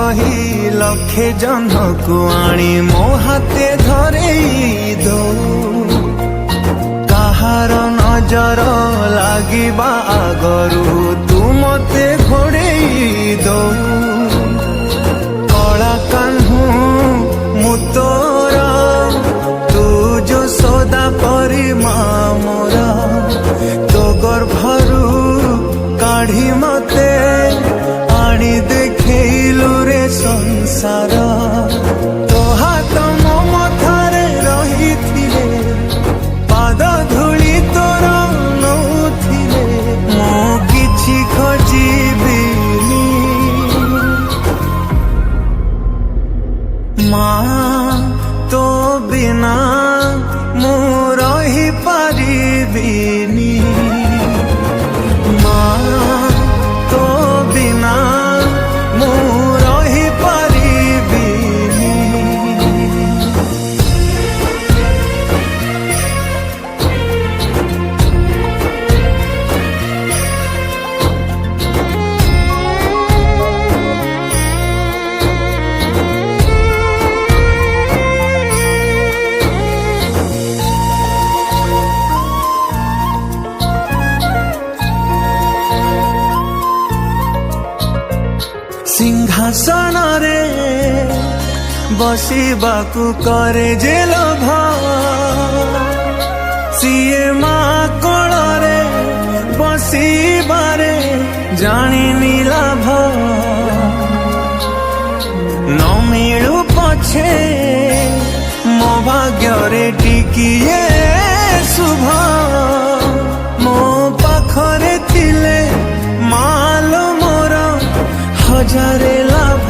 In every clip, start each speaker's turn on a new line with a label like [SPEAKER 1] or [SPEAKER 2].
[SPEAKER 1] कही लक्षे जन को आनी मो हाथे धरेई दो कहार नजर लागिबा आगरू तू मते घोड़ेई दो कला कान्हू मु तोर तू जो सदा परी मोरा तो गर्भरू काढ़ी मते आनी देखैलु रे संसार तो हाथ मो मथारे रही थिले पाद धूली तोर नौथिले मो किछि खोजिबिनी माँ तो बिना मु रही पारिबिनी सिंहासन रे बसिबाकू करे जे लोभ सीए माँ कोल रे बसिबारे जानी लाभ न मिलू पछे मो भाग्य रे टिकिए शुभ मो पाखरे थिले मालो मोर हजारे लाभ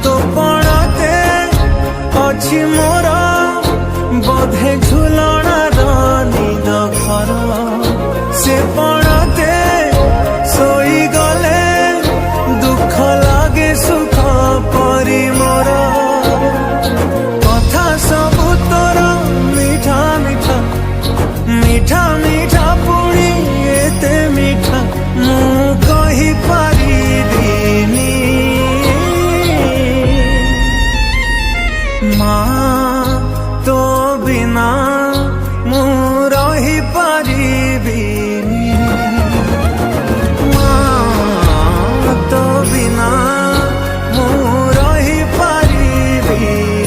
[SPEAKER 1] तो पड़ते अच्छी मोर बोधे झुलणार निद घर से पड़ते सोई गले दुख लागे सुख परी मोर कथा सबु तोर मीठा मीठा मीठा मीठा पुणी एते मीठा मु कही पारिबिनी माँ तो बिना मु रही पारिबिनी माँ तो बिना मु रही पारिबिनी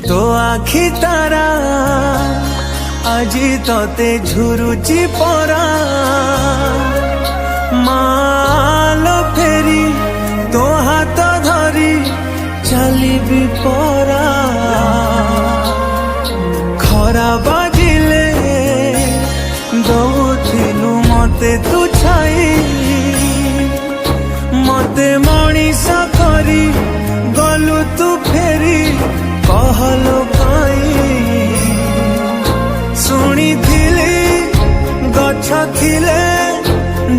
[SPEAKER 1] तो आखि तारा आजी तोते झुरुची परा मालो फेरी तो हाथ धरी चली भी परा खरा बाजिले दौथिलु मते तू छाई मते मनीष करी गलु तू फेरी कहलो काई शुणी थिली गछ थिले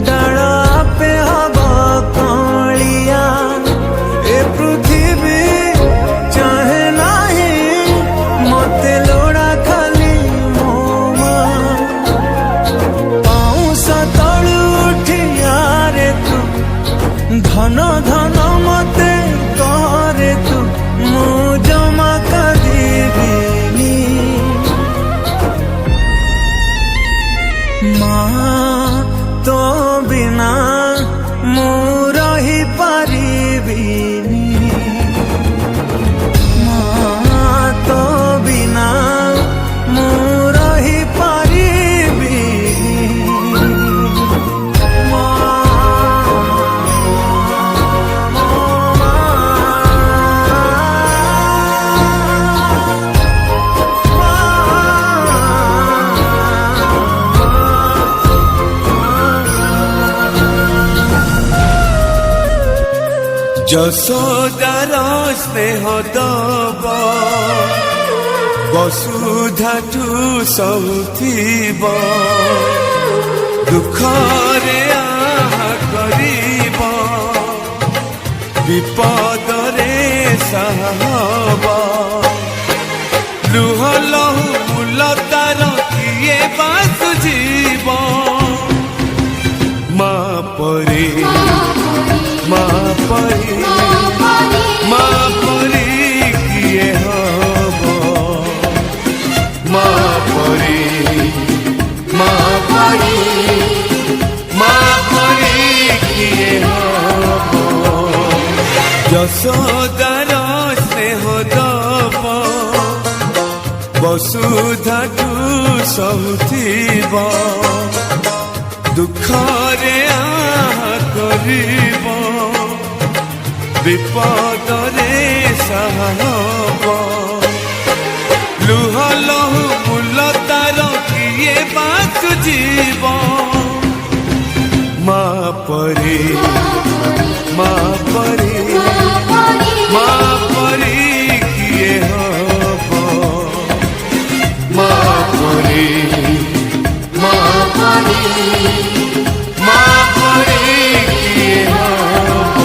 [SPEAKER 1] डाल पे हवा कालिया ए पृथ्वी चाहे नहीं मते लोड़ा खाली मोमा पाउस तलु उठिया रे तू धन धन मते करे तू मु जमा कदिबिनी माँ तो बिना मु रही पारिबिनी माँ तो बिना मु रही पारिबिनी माँ যশোদার স্নেহ দব বসুধাঠু সহুথিব দুঃখরে আহা করিব বিপদরে সাহব লুহ লহু মূলতার কিয়ে বাসুজিব মা পরে মা পরে মা পরে কিয়ে হব মা পরে মা পরে মা পরে কিয়ে হব যশোদার স্নেহ দব বসুধাঠু সহুথিব দুঃখরে আহা করিব বিপদরে সাহব লুহ লহু মূলতার কিয়ে বাসুজিব মা পরে মা পরে মা পরে কিয়ে হব মা পরে মা পরে মা পরে কিয়ে হব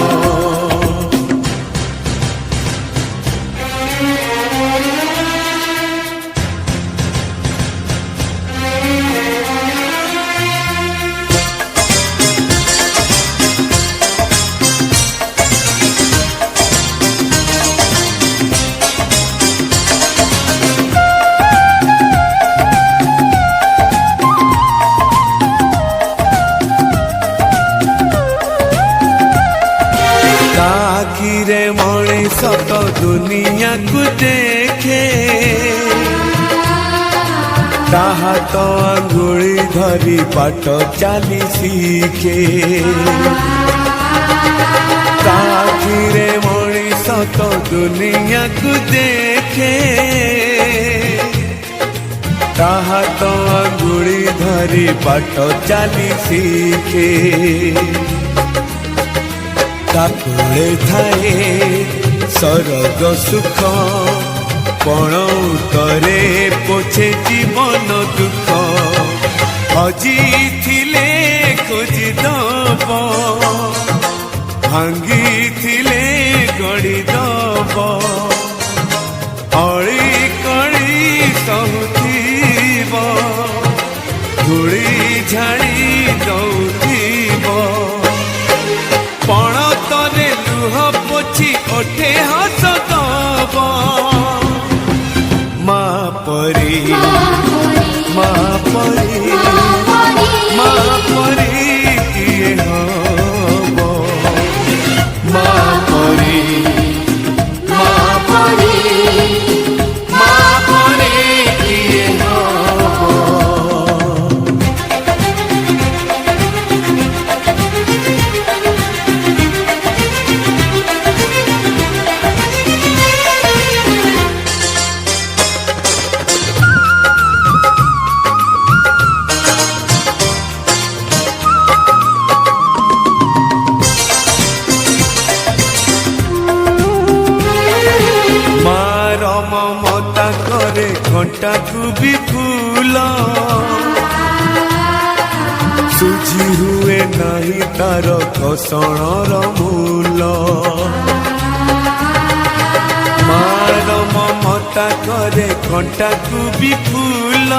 [SPEAKER 1] আখিরে মଣିষ তো দুনিয়াକୁ দেখে তাহা তো আঙ্গুଳି ধরি বাট চালি শিখে আখিরে মଣିষ তো দুনিয়াକୁ দেখে তাহা তো আঙ্গুଳି ধরি বাট চালি শিখে তাকুলে থায়ে স্বর্গ সুখ পণ উত্তরে পোছে জীবন দুঃখ হজিলে খোঁজি দব ভাঙ্গিলে গড়ি দব অଳି কଳି সহুথিব ধূଳି ঝাড়ি দଉଥିବ পণতরে লুহ পୋଛି ওঠে হস দব মা পরে মা পরে মা পরে কিয়ে হব মা পরে মা পরে মা পরে কিয়ে হব মমতা করে ঘণ্টাକୁ ବି ফুল সুঝি হুয়ে নাহি তার ঘষণর মূল মার মমতা করে ঘণ্টাକୁ ବି ফুল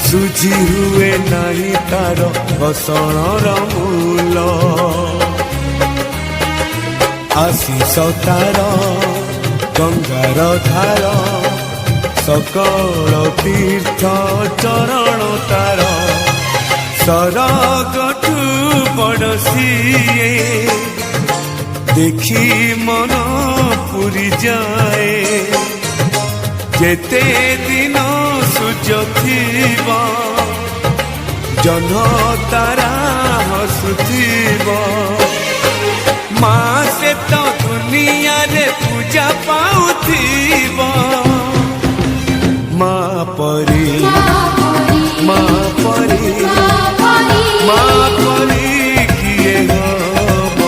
[SPEAKER 1] সুঝি হুয়ে নাহি তার ঘষণর মূল আশিষ তার গঙ্গার ধার সকল তীর্থ চরণ তার সরগঠু বড় সিয়ে দেখি মন পুরি যায় যেতে দিন সূর্য থিব জহ্ন তারা হসুথিব মা সে তো দুনিয়ারে পূজা পাউথিব মা পরে মা পরে মা পরে কিয়ে হব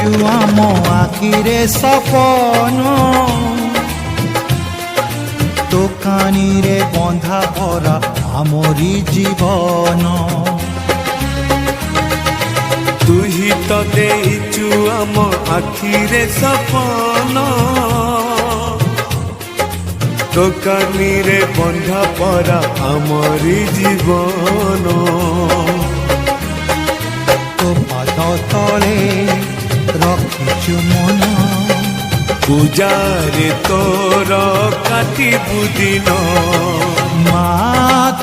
[SPEAKER 1] ହେଇଛୁ ଆମ ଆଖିରେ ସପନ ଦୋକାନୀରେ ବନ୍ଧା ଭରା ଆମରି ଜୀବନ
[SPEAKER 2] ତୁ ହିଁ ତ ଦେଇଛୁ ଆମ ଆଖିରେ ସପନ ଦୋକାନୀରେ ବନ୍ଧା ପରା ଆମରି ଜୀବନ
[SPEAKER 1] ତୋ ପାଦ ତଳେ ରଖିଛୁ ମନ
[SPEAKER 2] ପୂଜାରେ ତୋର କାଟିବୁ ଦିନ
[SPEAKER 1] ମା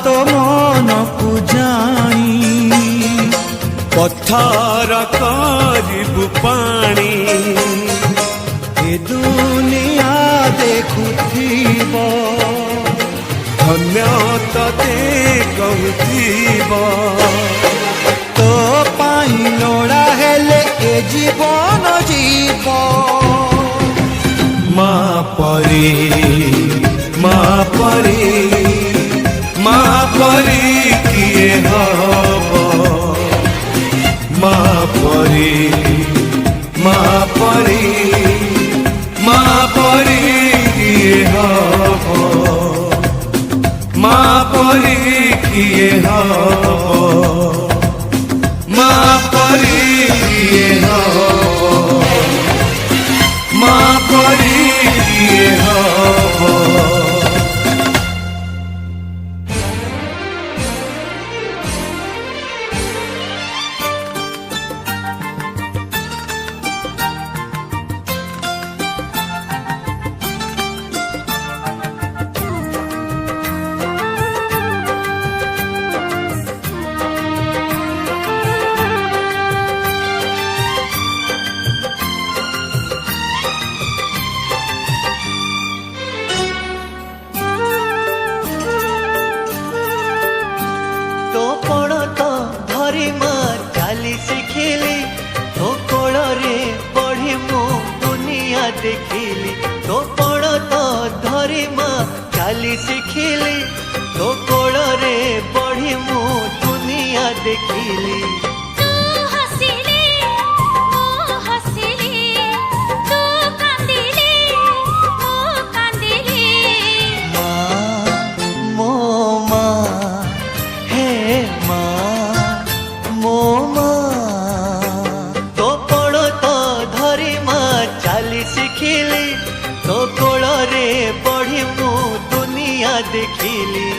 [SPEAKER 1] ତୋ ମନକୁ ଜାଣି
[SPEAKER 2] ପଥର କରିବୁ ପାଣି
[SPEAKER 1] ଏ ଦୁନିଆ ଦେଖୁଥିବ
[SPEAKER 2] ଧନ୍ୟ ତତେ କହୁଥିବ
[SPEAKER 1] ତୋ ପାଇଁ ଲୋଡ଼ା ହେଲେ ଏ ଜୀବନ ଯିବ
[SPEAKER 2] ମା ପରି କିଏ ହବ ମା ପରି କିଏ ହବ ମା ପରି କିଏ ହବ ମା ପରି କିଏ ହବ ମା ପରି କିଏ ହବ
[SPEAKER 3] तो कोण तो धरी माँ चाली शिखिली तो कोण रे बढ़ी मु दुनिया देखिली तो कोण तो धरी माँ चाली शिखिली तो कोण रे बढ़ी मु दुनिया देखिली शिखिली तो कोल रे बढ़ी मु दुनिया देखिली